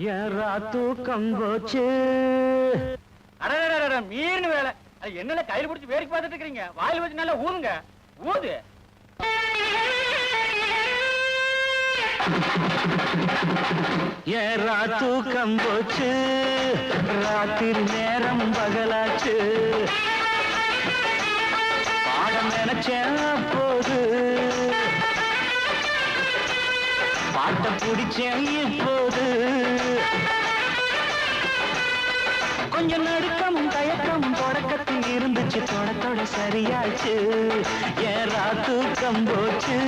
ஏறா தூக்கம் போச்சு. மீன் வேலை என்னல கையில் பிடிச்சி வேடிக்கை பார்த்துட்டு இருக்கீங்க? வாயில் வச்சு நல்லா ஊதுங்க, ஊது. ஏறா தூக்கம் போச்சு, ராத்திரி நேரம் பகலாச்சு. பாடம் நினைச்சேன் போது, பாட்ட பிடிச்சேன் இப்போது. கொஞ்சம் நடுக்கம் தயக்கம் தொடக்கத்தில் இருந்துச்சு, தொடத்தோட சரியாச்சு. ஏறா தூக்கம் போச்சு,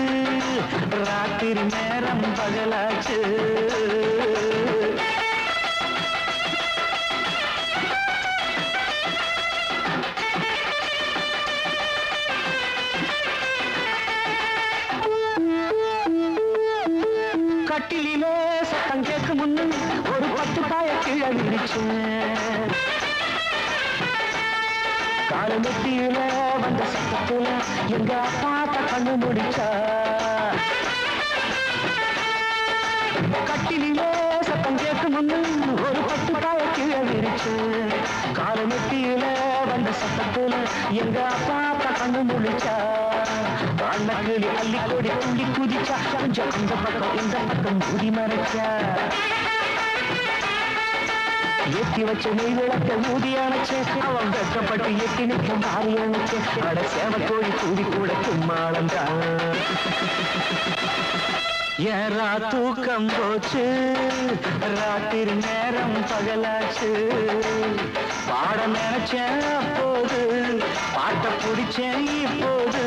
ராத்திரி நேரம் பகலாச்சு. கட்டிலே சத்தம் கேட்கும் முன்னு ஒரு 10 பாய கீழே விரிச்சேன். காலமெட்டியில வந்த சத்தத்துல எங்க அப்பாத்த கண்ணு முடிச்சா. கட்டிலே சத்தம் கேட்கும் முன்னு ஒரு 10 பாய கீழே விரிச்சேன். காலமெட்டியில வந்த சத்தத்துல எங்க அப்பாத்த கண்ணு முடிச்சா. அண்ணக்கிளி அள்ளி கொடி துள்ளி குதிச்சா, கொஞ்சம் அந்த பக்கம் இந்த பக்கம் மூடி மறைச்சா. எட்டி வச்ச நெய் விளக்க ஊதி அணைச்சேன், அவன் வெக்கப்பட்டு எட்டி நிற்க மாறி அணைச்சேன். அட சேவக்கோழி கூடி கூட கும்மாளந்தான். ஏறா தூக்கம் போச்சு, ராத்திரி நேரம் பகலாச்சு. பாடம் நினைச்சேன் அப்போது, பாட்ட பிடிச்சேன் இப்போது.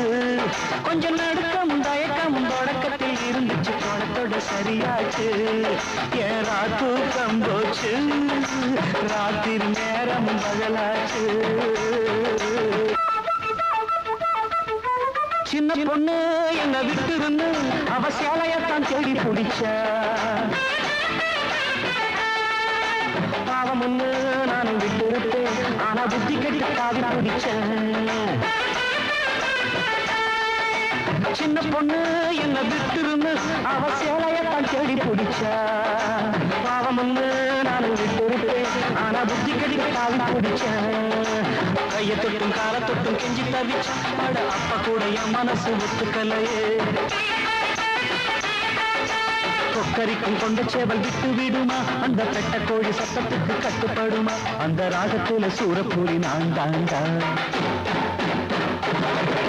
கொஞ்சம் நடுக்கம் தயக்கம் தொடக்கத்தில் இருந்துச்சு, தொடத்தோட சரியாச்சு. ஏறா தூக்கம் போச்சு, ராத்திரி நேரம் பகலாச்சு. சின்ன பொண்ணு என்ன விட்டு இருந்து அவ சேலையத்தான் தேடி பிடிச்ச. பாவம் ஒண்ணு நானும் விட்டு இருப்பேன், ஆனா புத்தி கட்டி காவி பிடிச்சேன். சின்ன பொண்ணு என்ன விட்டு இருந்து அவ சேலையத்தான் தேடி பிடிச்ச. பாவம் ஒண்ணு நானும் விட்டு இருப்பேன், ஆனா புத்தி கட்டி காவி பிடிச்சேன். கைய தொட்டும் கால தொட்டும் கெஞ்சி தவிச்ச, அட அப்ப கூட என் மனசு ஒத்துக்கலையே. கொக்கரிக்கும் கொண்ட சேவல் விட்டு விடுமா, அந்த பெட்ட கோழி சத்தத்துக்கு கட்டுப்படுமா? அந்த ராகத்துல சூரப்பூரி நான் தாண்டா.